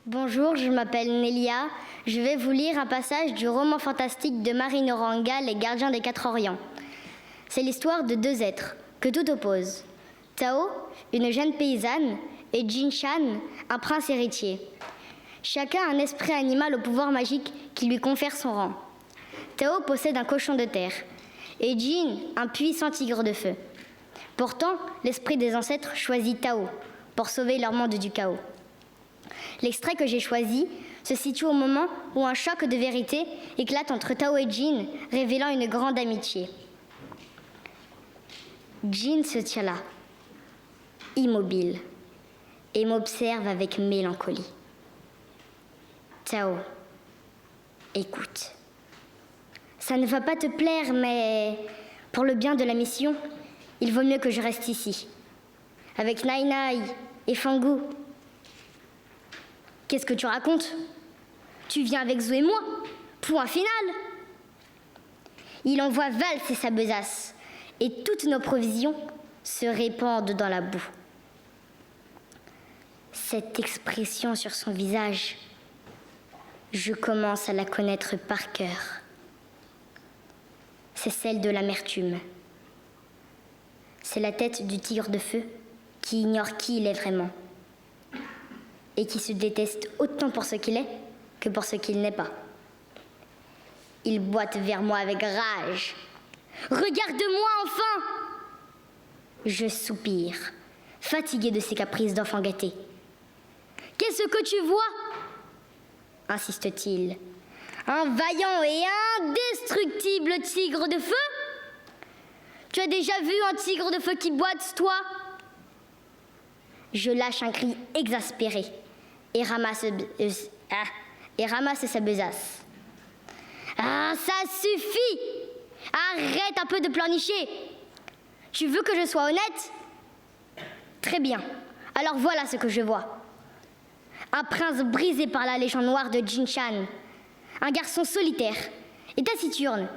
Bonjour, je m'appelle Nélia. Je vais vous lire un passage du roman fantastique de Marine Oranga, Les Gardiens des Quatre Orients. C'est l'histoire de deux êtres que tout oppose. Tao, une jeune paysanne, et Jin-chan, un prince héritier. Chacun a un esprit animal au pouvoir magique qui lui confère son rang. Tao possède un cochon de terre et Jin un puissant tigre de feu. Pourtant, l'esprit des ancêtres choisit Tao pour sauver leur monde du chaos. L'extrait que j'ai choisi se situe au moment où un choc de vérité éclate entre Tao et Jin, révélant une grande amitié. Jin se tient là, immobile, et m'observe avec mélancolie. Tao, écoute. Ça ne va pas te plaire, mais pour le bien de la mission, il vaut mieux que je reste ici, avec Nai Nai et Fangu. Qu'est-ce que tu racontes? Tu viens avec Zou et moi, point final. Il envoie valser sa besace, et toutes nos provisions se répandent dans la boue. Cette expression sur son visage, je commence à la connaître par cœur. C'est celle de l'amertume. C'est la tête du tigre de feu qui ignore qui il est vraiment et qui se déteste autant pour ce qu'il est que pour ce qu'il n'est pas. Il boite vers moi avec rage. Regarde-moi enfin! Je soupire, fatiguée de ses caprices d'enfant gâté. Qu'est-ce que tu vois? Insiste-t-il. Un vaillant et indestructible tigre de feu? Tu as déjà vu un tigre de feu qui boite, toi? Je lâche un cri exaspéré et ramasse sa besace. Ah, ça suffit! Arrête un peu de pleurnicher! Tu veux que je sois honnête? Très bien. Alors voilà ce que je vois. Un prince brisé par la légende noire de Jin-chan. Un garçon solitaire et taciturne,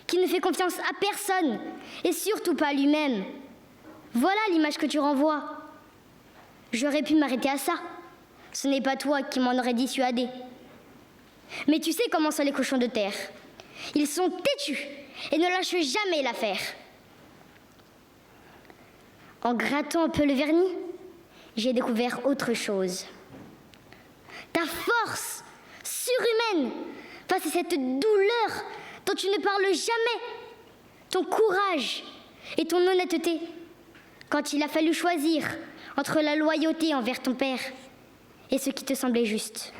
qui ne fait confiance à personne et surtout pas à lui-même. Voilà l'image que tu renvoies. J'aurais pu m'arrêter à ça. Ce n'est pas toi qui m'en aurais dissuadé. Mais tu sais comment sont les cochons de terre. Ils sont têtus et ne lâchent jamais l'affaire. En grattant un peu le vernis, j'ai découvert autre chose. Ta force surhumaine face à cette douleur dont tu ne parles jamais. Ton courage et ton honnêteté quand il a fallu choisir entre la loyauté envers ton père et ce qui te semblait juste.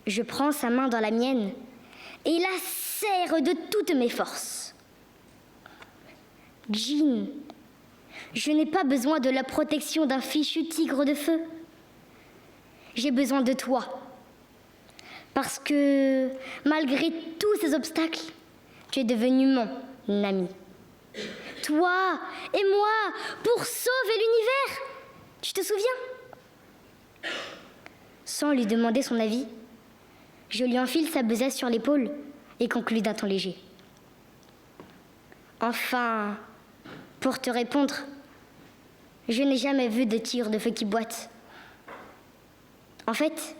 Je prends sa main dans la mienne et la serre de toutes mes forces. Jin, je n'ai pas besoin de la protection d'un fichu tigre de feu. J'ai besoin de toi. Parce que, malgré tous ces obstacles, tu es devenu mon ami. Toi et moi, pour sauver l'univers. Tu te souviens? Sans lui demander son avis, je lui enfile sa besace sur l'épaule et conclus d'un ton léger. Enfin, pour te répondre, je n'ai jamais vu de tigre de feu qui boite. En fait,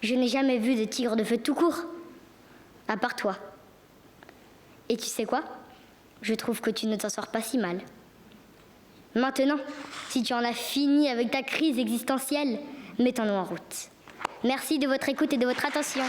je n'ai jamais vu de tigre de feu tout court, à part toi. Et tu sais quoi? Je trouve que tu ne t'en sors pas si mal. Maintenant, si tu en as fini avec ta crise existentielle, mettons-nous en route. Merci de votre écoute et de votre attention.